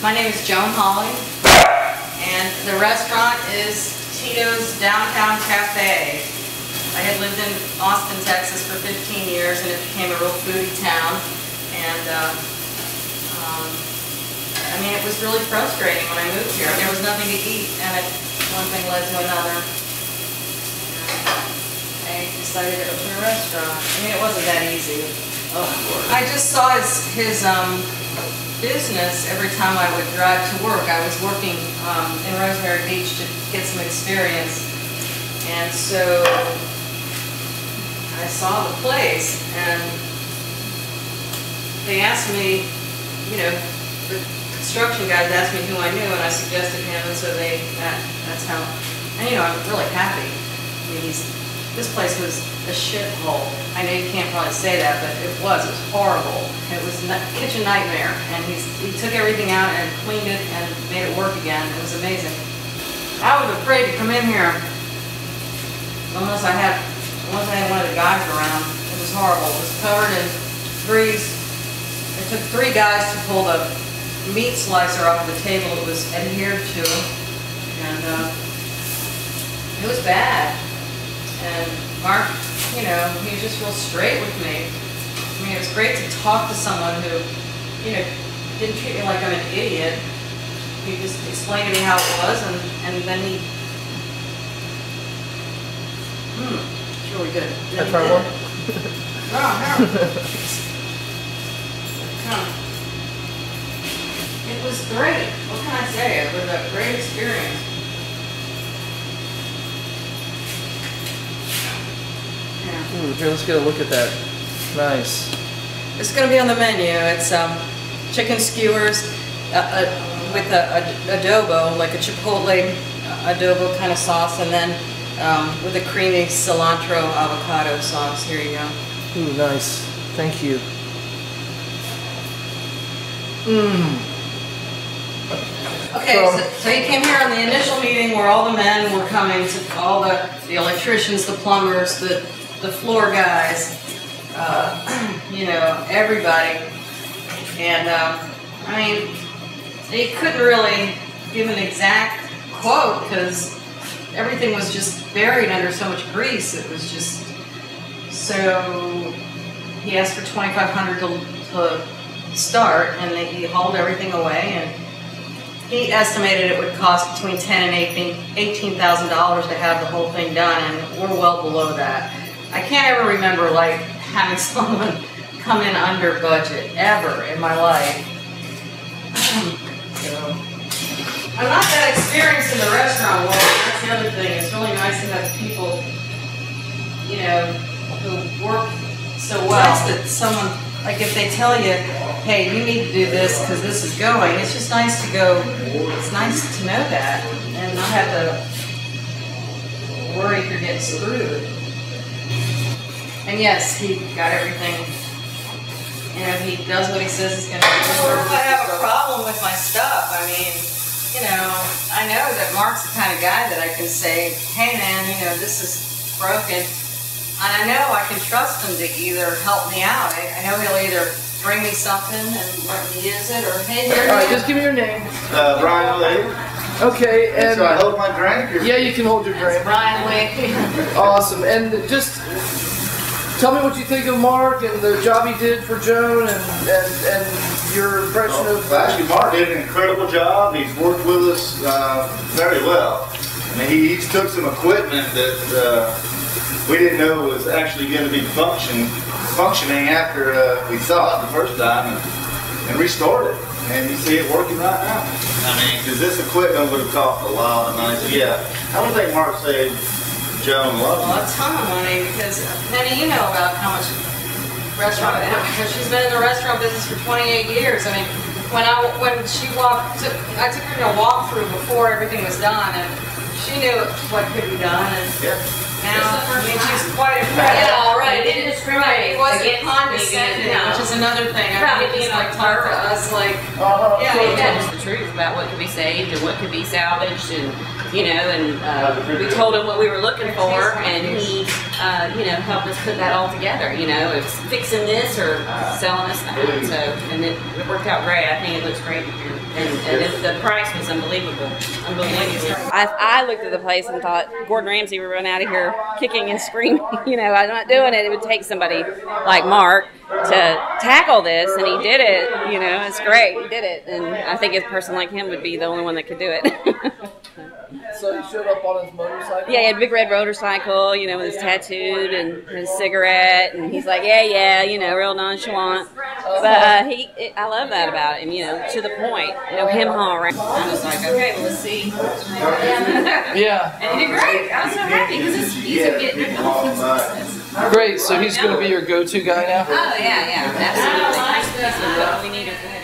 My name is Joan Hawley, and the restaurant is Tito's Downtown Cafe. I had lived in Austin, Texas for 15 years, and it became a real foodie town. And I mean, it was really frustrating when I moved here. There was nothing to eat, and one thing led to another. I decided to open a restaurant. I mean, it wasn't that easy. I just saw his business every time I would drive to work. I was working in Rosemary Beach to get some experience, and so I saw the place, and they asked me, you know, the construction guys asked me who I knew, and I suggested him, and so that's how, and you know, I'm really happy. I mean, this place was a shithole. I know you can't probably say that, but it was horrible. It was a kitchen nightmare, and he took everything out and cleaned it and made it work again. It was amazing. I was afraid to come in here unless I had one of the guys around. It was horrible. It was covered in grease. It took 3 guys to pull the meat slicer off the table. It was adhered to, and it was bad. And Mark, you know, he was just real straight with me. I mean, it was great to talk to someone who, you know, didn't treat me like I'm an idiot. He just explained to me how it was, and then he, it's really good. Can I try one? Oh, come. It was great. What can I say? It was a great experience. Here, let's get a look at that. Nice. It's going to be on the menu. It's chicken skewers with adobo, like a chipotle adobo kind of sauce, and then with a creamy cilantro avocado sauce. Here you go. Ooh, nice. Thank you. Okay, so you came here on the initial meeting where all the men were coming, to all the electricians, the plumbers, the floor guys, you know, everybody. And I mean, they couldn't really give an exact quote because everything was just buried under so much grease. It was just, so he asked for $2,500 to start, and he hauled everything away, and he estimated it would cost between $10,000 and $18,000 to have the whole thing done, and we're well below that. I can't ever remember like having someone come in under budget ever in my life. So, I'm not that experienced in the restaurant world. That's the other thing. It's really nice to have people, you know, who work so well that someone, like if they tell you, hey, you need to do this because this is going, it's just nice to go, it's nice to know that and not have to worry if you're getting screwed. And yes, he got everything, you know, he does what he says he's going to do. Or if I have a problem with my stuff, I mean, you know, I know that Mark's the kind of guy that I can say, hey man, you know, this is broken. And I know I can trust him to either help me out. I know he'll either bring me something and let me use it, or hey, here. All right, just give me your name. Brian Lee. Okay, and so I hold my drink? Or? Yeah, you can hold your drink. Brian Lee. Awesome, and just tell me what you think of Mark and the job he did for Joan, and your impression of. Actually, Mark did an incredible job. He's worked with us very well. I mean, he took some equipment that we didn't know was actually going to be functioning after we saw it the first time, and restored it. And you see it working right now. I mean, because this equipment would have cost a lot of money. So yeah, I don't think Mark saved Joan a ton of money, because Penny, you know about how much restaurant, because she's been in the restaurant business for 28 years. I mean, when she walked, I took her to a walkthrough before everything was done, and she knew what could be done. And now, I mean, she's quite impressed. Yeah, right. It didn't discriminate. It wasn't condescending, which is another thing. I mean, just like talk to us like, yeah, he told us the truth about what could be saved and what could be salvaged, and you know, and we told him what we were looking for, and he you know, helped us put that all together. You know, it's fixing this or selling us that. So, and it worked out great. I think it looks great here. And the price was unbelievable. I looked at the place and thought Gordon Ramsay would run out of here kicking and screaming. You know, I'm not doing it. It would take somebody like Mark to tackle this, and he did it. You know, it's great. He did it, and I think a person like him would be the only one that could do it. So he showed up on his motorcycle? Yeah, he had a big red motorcycle, you know, with his tattooed and his cigarette, and he's like, yeah, you know, real nonchalant. But I love that about him, you know, to the point, you know, him haul around. I was like, okay, well, let's see. Yeah. And he did great. I was so happy because he's a good. Great, so he's going to be your go-to guy now? Oh, yeah, absolutely. That's what we needed for him.